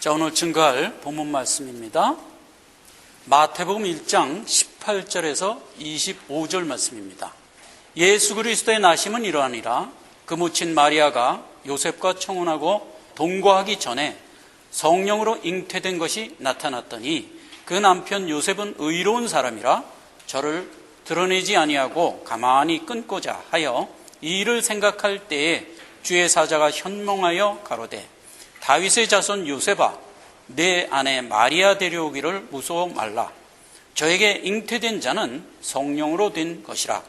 자, 오늘 증거할 본문 말씀입니다. 마태복음 1장 18절에서 25절 말씀입니다. 예수 그리스도의 나심은 이러하니라. 그 모친 마리아가 요셉과 청혼하고 동거하기 전에 성령으로 잉태된 것이 나타났더니 그 남편 요셉은 의로운 사람이라 저를 드러내지 아니하고 가만히 끊고자 하여 이 일을 생각할 때에 주의 사자가 현몽하여 가로되 다윗의 자손 요셉아 내 아내 마리아 데려오기를 무서워 말라. 저에게 잉태된 자는 성령으로 된 것이라.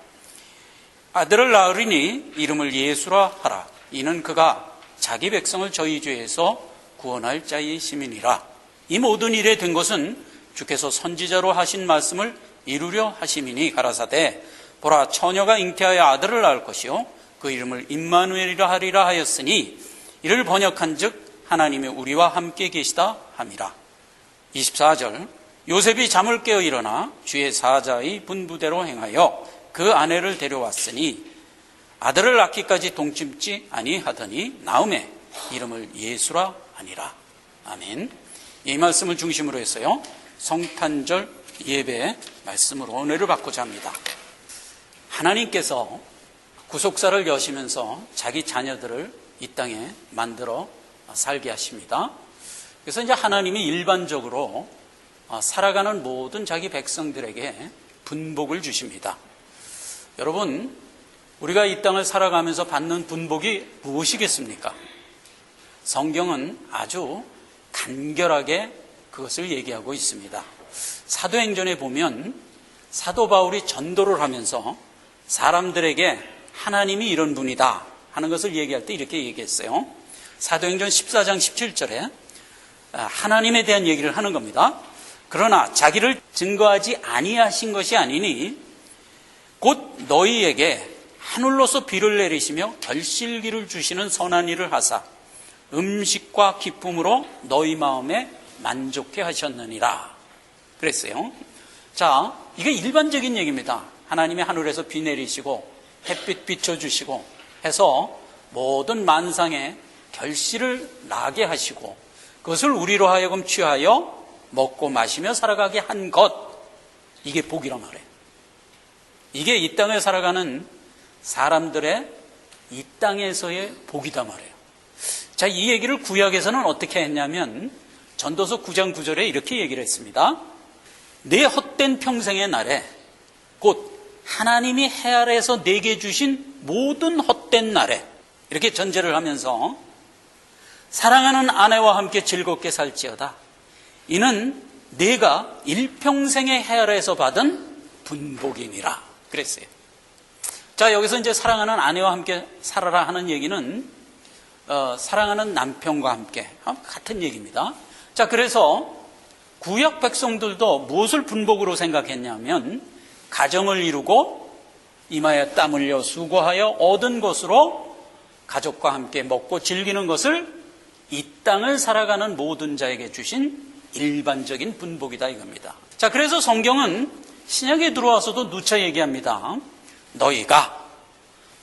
아들을 낳으리니 이름을 예수라 하라. 이는 그가 자기 백성을 저희 죄에서 구원할 자의 시민이라. 이 모든 일에 된 것은 주께서 선지자로 하신 말씀을 이루려 하심이니 가라사대 보라 처녀가 잉태하여 아들을 낳을 것이요 그 이름을 임마누엘이라 하리라 하였으니 이를 번역한즉 하나님이 우리와 함께 계시다 함이라. 24절 요셉이 잠을 깨어 일어나 주의 사자의 분부대로 행하여 그 아내를 데려왔으니 아들을 낳기까지 동침지 아니하더니 나음에 이름을 예수라 하니라. 아멘. 이 말씀을 중심으로 해서요 성탄절 예배 말씀으로 은혜를 받고자 합니다. 하나님께서 구속사를 여시면서 자기 자녀들을 이 땅에 만들어 살게 하십니다. 그래서 이제 하나님이 일반적으로 살아가는 모든 자기 백성들에게 분복을 주십니다. 여러분, 우리가 이 땅을 살아가면서 받는 분복이 무엇이겠습니까? 성경은 아주 간결하게 그것을 얘기하고 있습니다. 사도행전에 보면 사도 바울이 전도를 하면서 사람들에게 하나님이 이런 분이다 하는 것을 얘기할 때 이렇게 얘기했어요. 사도행전 14장 17절에 하나님에 대한 얘기를 하는 겁니다. 그러나 자기를 증거하지 아니하신 것이 아니니 곧 너희에게 하늘로서 비를 내리시며 결실기를 주시는 선한 일을 하사 음식과 기쁨으로 너희 마음에 만족해 하셨느니라 그랬어요. 자, 이게 일반적인 얘기입니다. 하나님이 하늘에서 비 내리시고 햇빛 비춰주시고 해서 모든 만상에 결실을 나게 하시고 그것을 우리로 하여금 취하여 먹고 마시며 살아가게 한 것, 이게 복이란 말이에요. 이게 이 땅에 살아가는 사람들의 이 땅에서의 복이다 말이에요. 자, 이 얘기를 구약에서는 어떻게 했냐면 전도서 9장 9절에 이렇게 얘기를 했습니다. 내 헛된 평생의 날에 곧 하나님이 해 아래에서 내게 주신 모든 헛된 날에 이렇게 전제를 하면서 사랑하는 아내와 함께 즐겁게 살지어다. 이는 내가 일평생의 해 아래에서 받은 분복이니라 그랬어요. 자, 여기서 이제 사랑하는 아내와 함께 살아라 하는 얘기는 사랑하는 남편과 함께 같은 얘기입니다. 자, 그래서 구약 백성들도 무엇을 분복으로 생각했냐면 가정을 이루고 이마에 땀 흘려 수고하여 얻은 것으로 가족과 함께 먹고 즐기는 것을 이 땅을 살아가는 모든 자에게 주신 일반적인 분복이다 이겁니다. 자, 그래서 성경은 신약에 들어와서도 누차 얘기합니다. 너희가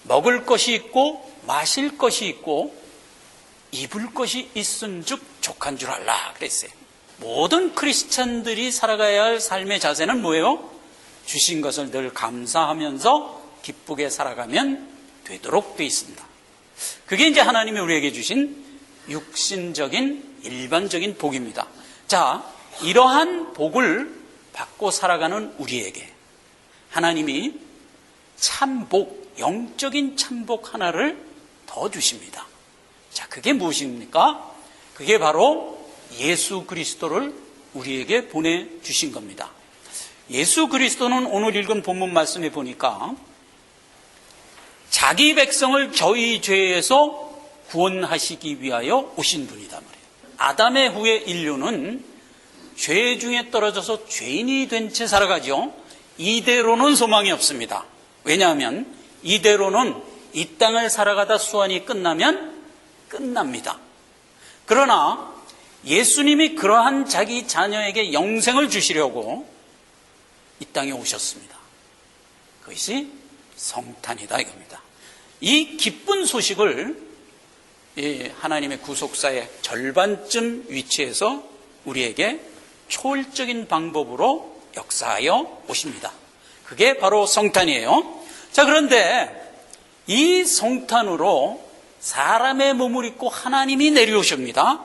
먹을 것이 있고 마실 것이 있고 입을 것이 있은즉 족한 줄 알라 그랬어요. 모든 크리스찬들이 살아가야 할 삶의 자세는 뭐예요? 주신 것을 늘 감사하면서 기쁘게 살아가면 되도록 되어 있습니다. 그게 이제 하나님이 우리에게 주신 육신적인 일반적인 복입니다. 자, 이러한 복을 받고 살아가는 우리에게 하나님이 참복, 영적인 참복 하나를 더 주십니다. 자, 그게 무엇입니까? 그게 바로 예수 그리스도를 우리에게 보내주신 겁니다. 예수 그리스도는 오늘 읽은 본문 말씀에 보니까 자기 백성을 저희 죄에서 구원하시기 위하여 오신 분이다 말이에요. 아담의 후의 인류는 죄 중에 떨어져서 죄인이 된 채 살아가죠. 이대로는 소망이 없습니다. 왜냐하면 이대로는 이 땅을 살아가다 수완이 끝나면 끝납니다. 그러나 예수님이 그러한 자기 자녀에게 영생을 주시려고 이 땅에 오셨습니다. 그것이 성탄이다 이겁니다. 이 기쁜 소식을 이 하나님의 구속사의 절반쯤 위치에서 우리에게 초월적인 방법으로 역사하여 오십니다. 그게 바로 성탄이에요. 자, 그런데 이 성탄으로 사람의 몸을 입고 하나님이 내려오십니다.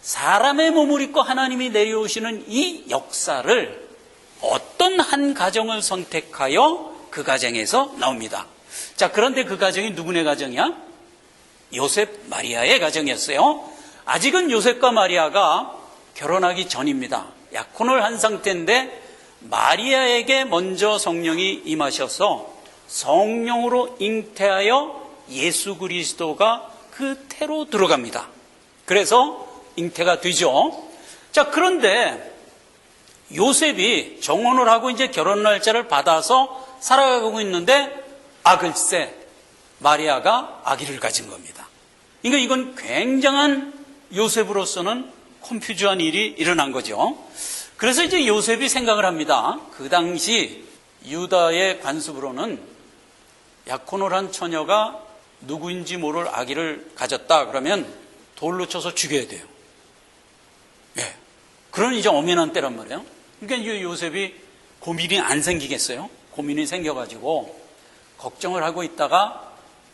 사람의 몸을 입고 하나님이 내려오시는 이 역사를 어떤 한 가정을 선택하여 그 가정에서 나옵니다. 자, 그런데 그 가정이 누구네 가정이야? 요셉 마리아의 가정이었어요. 아직은 요셉과 마리아가 결혼하기 전입니다. 약혼을 한 상태인데 마리아에게 먼저 성령이 임하셔서 성령으로 잉태하여 예수 그리스도가 그 태로 들어갑니다. 그래서 잉태가 되죠. 자, 그런데 요셉이 정혼을 하고 이제 결혼 날짜를 받아서 살아가고 있는데 글쎄 마리아가 아기를 가진 겁니다. 그러니까 이건 굉장한 요셉으로서는 컴퓨즈한 일이 일어난 거죠. 그래서 이제 요셉이 생각을 합니다. 그 당시 유다의 관습으로는 약혼을 한 처녀가 누구인지 모를 아기를 가졌다 그러면 돌로 쳐서 죽여야 돼요. 예. 그런 이제 엄연한 때란 말이에요. 그러니까 이 요셉이 고민이 안 생기겠어요? 고민이 생겨가지고 걱정을 하고 있다가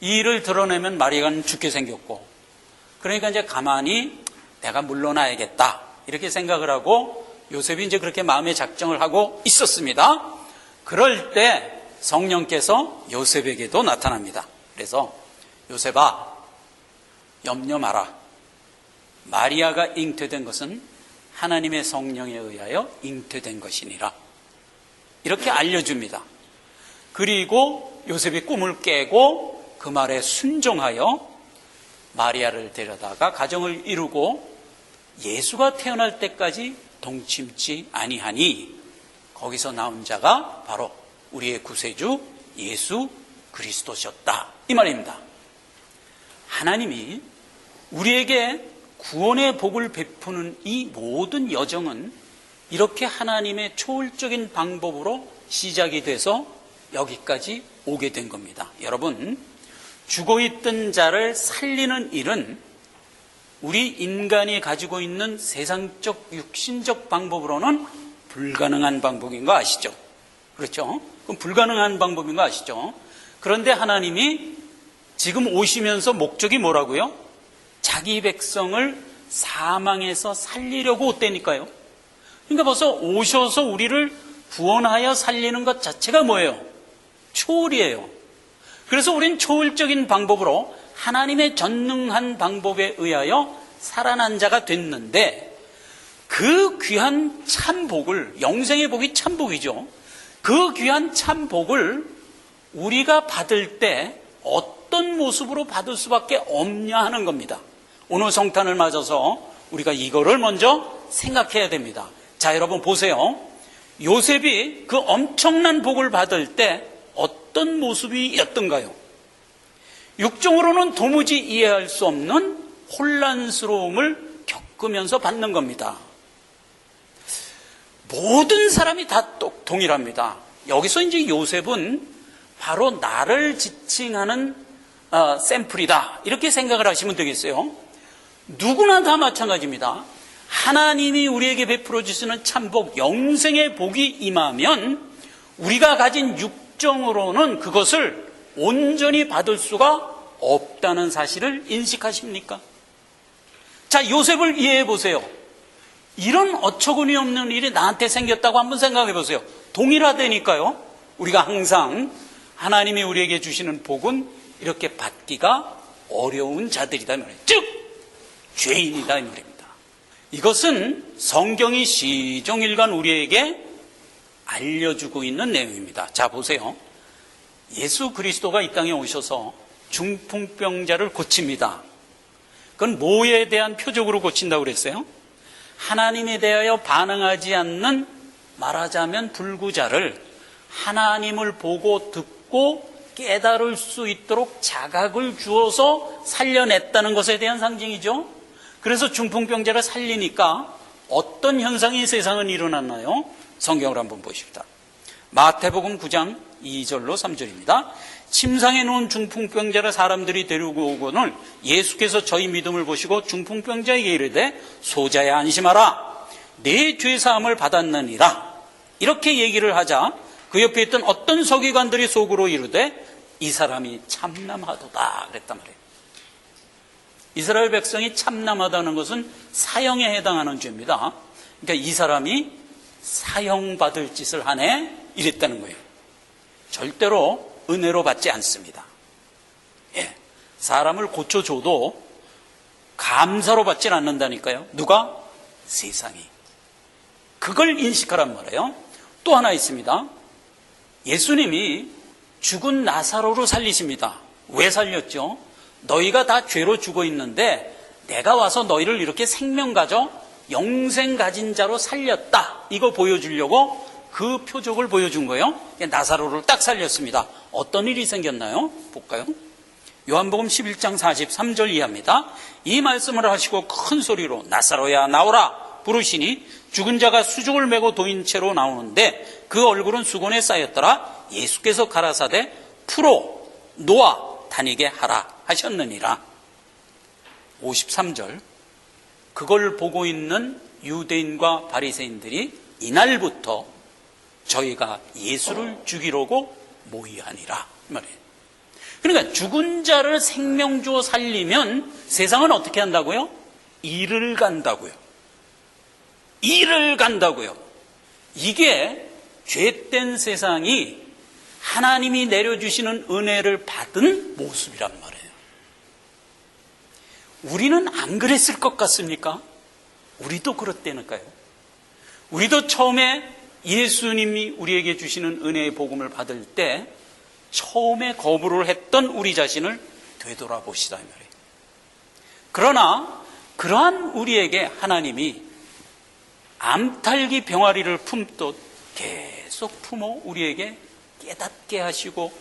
이 일을 드러내면 마리아는 죽게 생겼고, 그러니까 이제 가만히 내가 물러나야겠다 이렇게 생각을 하고 요셉이 이제 그렇게 마음의 작정을 하고 있었습니다. 그럴 때 성령께서 요셉에게도 나타납니다. 그래서 요셉아, 염려 마라. 마리아가 잉태된 것은 하나님의 성령에 의하여 잉태된 것이니라. 이렇게 알려줍니다. 그리고 요셉이 꿈을 깨고 그 말에 순종하여 마리아를 데려다가 가정을 이루고 예수가 태어날 때까지 동침치 아니하니 거기서 나온 자가 바로 우리의 구세주 예수 그리스도셨다, 이 말입니다. 하나님이 우리에게 구원의 복을 베푸는 이 모든 여정은 이렇게 하나님의 초월적인 방법으로 시작이 돼서 여기까지 오게 된 겁니다. 여러분, 죽어있던 자를 살리는 일은 우리 인간이 가지고 있는 세상적 육신적 방법으로는 불가능한 방법인 거 아시죠? 그렇죠? 그럼 불가능한 방법인 거 아시죠? 그런데 하나님이 지금 오시면서 목적이 뭐라고요? 자기 백성을 사망에서 살리려고 왔다니까요. 그러니까 벌써 오셔서 우리를 구원하여 살리는 것 자체가 뭐예요? 초월이에요. 그래서 우린 초월적인 방법으로 하나님의 전능한 방법에 의하여 살아난 자가 됐는데, 그 귀한 참복을, 영생의 복이 참복이죠. 그 귀한 참복을 우리가 받을 때 어떤 모습으로 받을 수밖에 없냐 하는 겁니다. 오늘 성탄을 맞아서 우리가 이거를 먼저 생각해야 됩니다. 자, 여러분 보세요. 요셉이 그 엄청난 복을 받을 때 어떤 모습이었던가요? 육정으로는 도무지 이해할 수 없는 혼란스러움을 겪으면서 받는 겁니다. 모든 사람이 다 동일합니다. 여기서 이제 요셉은 바로 나를 지칭하는 샘플이다, 이렇게 생각을 하시면 되겠어요. 누구나 다 마찬가지입니다. 하나님이 우리에게 베풀어 주시는 참복, 영생의 복이 임하면 우리가 가진 육정으로는 그것을 온전히 받을 수가 없다는 사실을 인식하십니까? 자, 요셉을 이해해 보세요. 이런 어처구니 없는 일이 나한테 생겼다고 한번 생각해 보세요. 동일하다니까요. 우리가 항상 하나님이 우리에게 주시는 복은 이렇게 받기가 어려운 자들이다 이 말이에요. 즉 죄인이다 이 말입니다. 이것은 성경이 시종일관 우리에게 알려주고 있는 내용입니다. 자, 보세요. 예수 그리스도가 이 땅에 오셔서 중풍병자를 고칩니다. 그건 뭐에 대한 표적으로 고친다고 그랬어요? 하나님에 대하여 반응하지 않는, 말하자면 불구자를 하나님을 보고 듣고 깨달을 수 있도록 자각을 주어서 살려냈다는 것에 대한 상징이죠. 그래서 중풍병자를 살리니까 어떤 현상이 세상은 일어났나요? 성경을 한번 보십시다. 마태복음 9장 2절로 3절입니다. 침상에 누운 중풍병자를 사람들이 데리고 오거늘 예수께서 저희 믿음을 보시고 중풍병자에게 이르되 소자야 안심하라 내 죄 사함을 받았느니라. 이렇게 얘기를 하자 그 옆에 있던 어떤 서기관들이 속으로 이르되 이 사람이 참남하도다 그랬단 말이에요. 이스라엘 백성이 참남하다는 것은 사형에 해당하는 죄입니다. 그러니까 이 사람이 사형받을 짓을 하네 이랬다는 거예요. 절대로 은혜로 받지 않습니다. 예, 사람을 고쳐줘도 감사로 받질 않는다니까요. 누가? 세상이. 그걸 인식하란 말이에요. 또 하나 있습니다. 예수님이 죽은 나사로를 살리십니다. 왜 살렸죠? 너희가 다 죄로 죽어 있는데 내가 와서 너희를 이렇게 생명 가져 영생 가진 자로 살렸다. 이거 보여주려고 그 표적을 보여준 거예요. 나사로를 딱 살렸습니다. 어떤 일이 생겼나요? 볼까요? 요한복음 11장 43절 이하입니다. 이 말씀을 하시고 큰 소리로 나사로야 나오라 부르시니 죽은 자가 수족을 메고 도인 채로 나오는데 그 얼굴은 수건에 쌓였더라. 예수께서 가라사대 풀어 놓아 다니게 하라 하셨느니라. 53절 그걸 보고 있는 유대인과 바리새인들이 이날부터 저희가 예수를 죽이려고 모의하니라 말이에요. 그러니까 죽은 자를 생명 주어 살리면 세상은 어떻게 한다고요? 일을 간다고요. 일을 간다고요. 이게 죄된 세상이 하나님이 내려주시는 은혜를 받은 모습이란 말이에요. 우리는 안 그랬을 것 같습니까? 우리도 그렇다니까요. 우리도 처음에 예수님이 우리에게 주시는 은혜의 복음을 받을 때 처음에 거부를 했던 우리 자신을 되돌아보시다 이 말이에요. 그러나 그러한 우리에게 하나님이 암탈기 병아리를 품듯 계속 품어 우리에게 깨닫게 하시고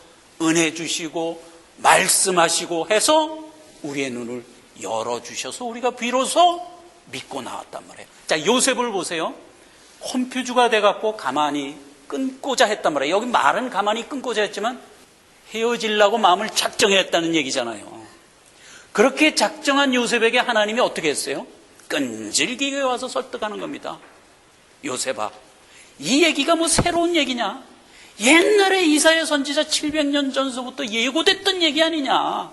은혜 주시고 말씀하시고 해서 우리의 눈을 열어주셔서 우리가 비로소 믿고 나왔단 말이에요. 자, 요셉을 보세요. 컴퓨즈가 돼갖고 가만히 끊고자 했단 말이에요. 여기 말은 가만히 끊고자 했지만 헤어지려고 마음을 작정했다는 얘기잖아요. 그렇게 작정한 요셉에게 하나님이 어떻게 했어요? 끈질기게 와서 설득하는 겁니다. 요셉아, 이 얘기가 뭐 새로운 얘기냐? 옛날에 이사야 선지자 700년 전서부터 예고됐던 얘기 아니냐?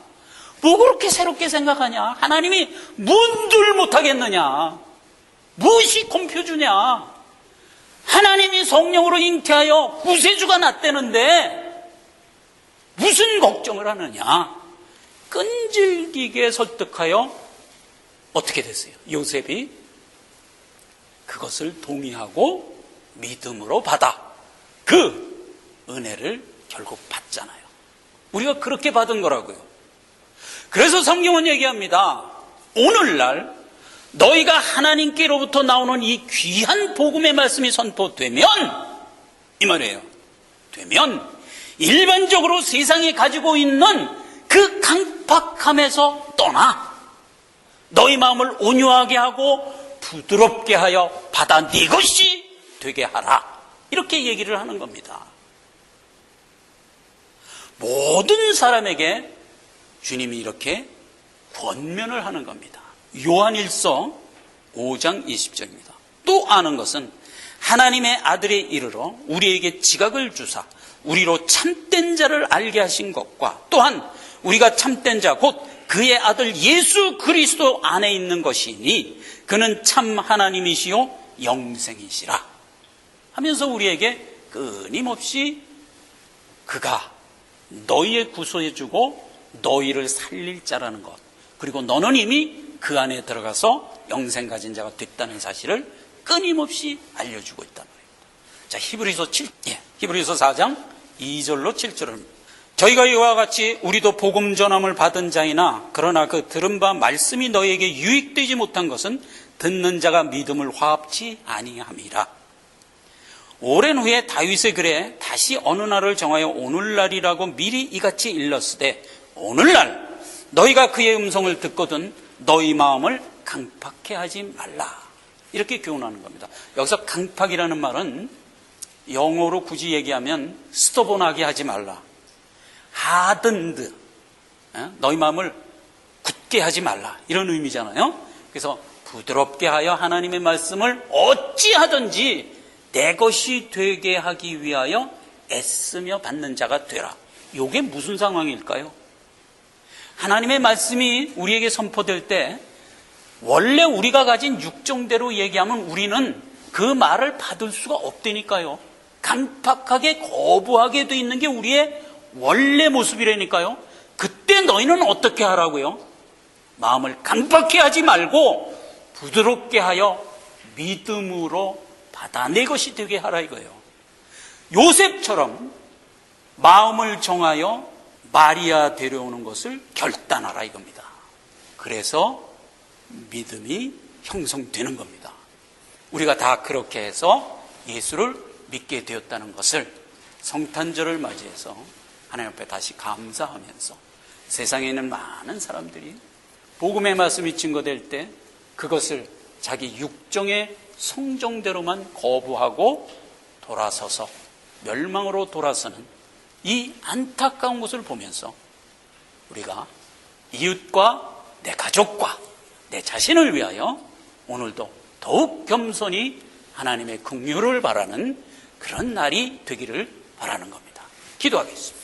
뭐 그렇게 새롭게 생각하냐? 하나님이 문들 못하겠느냐? 무엇이 컴퓨즈냐? 하나님이 성령으로 잉태하여 구세주가 났다는데 무슨 걱정을 하느냐? 끈질기게 설득하여 어떻게 됐어요? 요셉이 그것을 동의하고 믿음으로 받아 그 은혜를 결국 받잖아요. 우리가 그렇게 받은 거라고요. 그래서 성경은 얘기합니다. 오늘날 너희가 하나님께로부터 나오는 이 귀한 복음의 말씀이 선포되면 이 말이에요. 되면 일반적으로 세상이 가지고 있는 그 강팍함에서 떠나 너희 마음을 온유하게 하고 부드럽게 하여 받아 네 것이 되게 하라. 이렇게 얘기를 하는 겁니다. 모든 사람에게 주님이 이렇게 권면을 하는 겁니다. 요한일서 5장 20절입니다. 또 아는 것은 하나님의 아들에 이르러 우리에게 지각을 주사 우리로 참된 자를 알게 하신 것과 또한 우리가 참된 자 곧 그의 아들 예수 그리스도 안에 있는 것이니 그는 참 하나님이시요 영생이시라 하면서 우리에게 끊임없이 그가 너희의 구소해주고 너희를 살릴 자라는 것 그리고 너는 이미 그 안에 들어가서 영생 가진 자가 됐다는 사실을 끊임없이 알려주고 있단 말입니다. 자, 히브리서 4장 2절로 7절을 저희가 이와 같이 우리도 복음 전함을 받은 자이나 그러나 그 들은 바 말씀이 너희에게 유익되지 못한 것은 듣는 자가 믿음을 화합치 아니함이라. 오랜 후에 다윗의 글에 다시 어느 날을 정하여 오늘날이라고 미리 이같이 일렀으되 오늘날 너희가 그의 음성을 듣거든 너희 마음을 강팍해 하지 말라. 이렇게 교훈하는 겁니다. 여기서 강팍이라는 말은 영어로 굳이 얘기하면 스토본하게 하지 말라. 하든드, 너희 마음을 굳게 하지 말라, 이런 의미잖아요. 그래서 부드럽게 하여 하나님의 말씀을 어찌하든지 내 것이 되게 하기 위하여 애쓰며 받는 자가 되라. 이게 무슨 상황일까요? 하나님의 말씀이 우리에게 선포될 때 원래 우리가 가진 육정대로 얘기하면 우리는 그 말을 받을 수가 없다니까요. 간팍하게 거부하게 돼 있는 게 우리의 원래 모습이라니까요. 그때 너희는 어떻게 하라고요? 마음을 간팍히 하지 말고 부드럽게 하여 믿음으로 받아 내 것이 되게 하라 이거예요. 요셉처럼 마음을 정하여 마리아 데려오는 것을 결단하라 이겁니다. 그래서 믿음이 형성되는 겁니다. 우리가 다 그렇게 해서 예수를 믿게 되었다는 것을 성탄절을 맞이해서 하나님 앞에 다시 감사하면서 세상에 있는 많은 사람들이 복음의 말씀이 증거될 때 그것을 자기 육정의 성정대로만 거부하고 돌아서서 멸망으로 돌아서는 이 안타까운 것을 보면서 우리가 이웃과 내 가족과 내 자신을 위하여 오늘도 더욱 겸손히 하나님의 긍휼을 바라는 그런 날이 되기를 바라는 겁니다. 기도하겠습니다.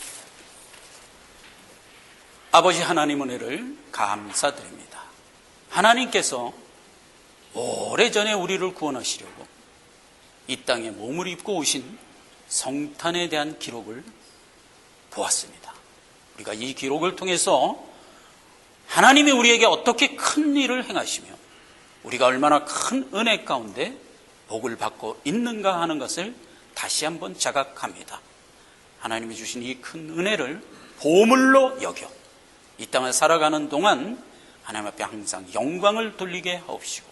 아버지 하나님 은혜를 감사드립니다. 하나님께서 오래전에 우리를 구원하시려고 이 땅에 몸을 입고 오신 성탄에 대한 기록을 보았습니다. 우리가 이 기록을 통해서 하나님이 우리에게 어떻게 큰 일을 행하시며 우리가 얼마나 큰 은혜 가운데 복을 받고 있는가 하는 것을 다시 한번 자각합니다. 하나님이 주신 이 큰 은혜를 보물로 여겨 이 땅을 살아가는 동안 하나님 앞에 항상 영광을 돌리게 하옵시고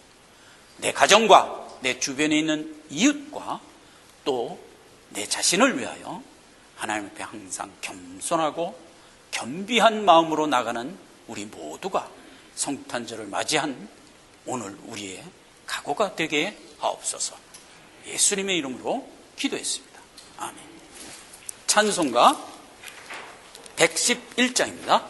내 가정과 내 주변에 있는 이웃과 또 내 자신을 위하여 하나님 앞에 항상 겸손하고 겸비한 마음으로 나가는 우리 모두가 성탄절을 맞이한 오늘 우리의 각오가 되게 하옵소서. 예수님의 이름으로 기도했습니다. 아멘. 찬송가 111장입니다.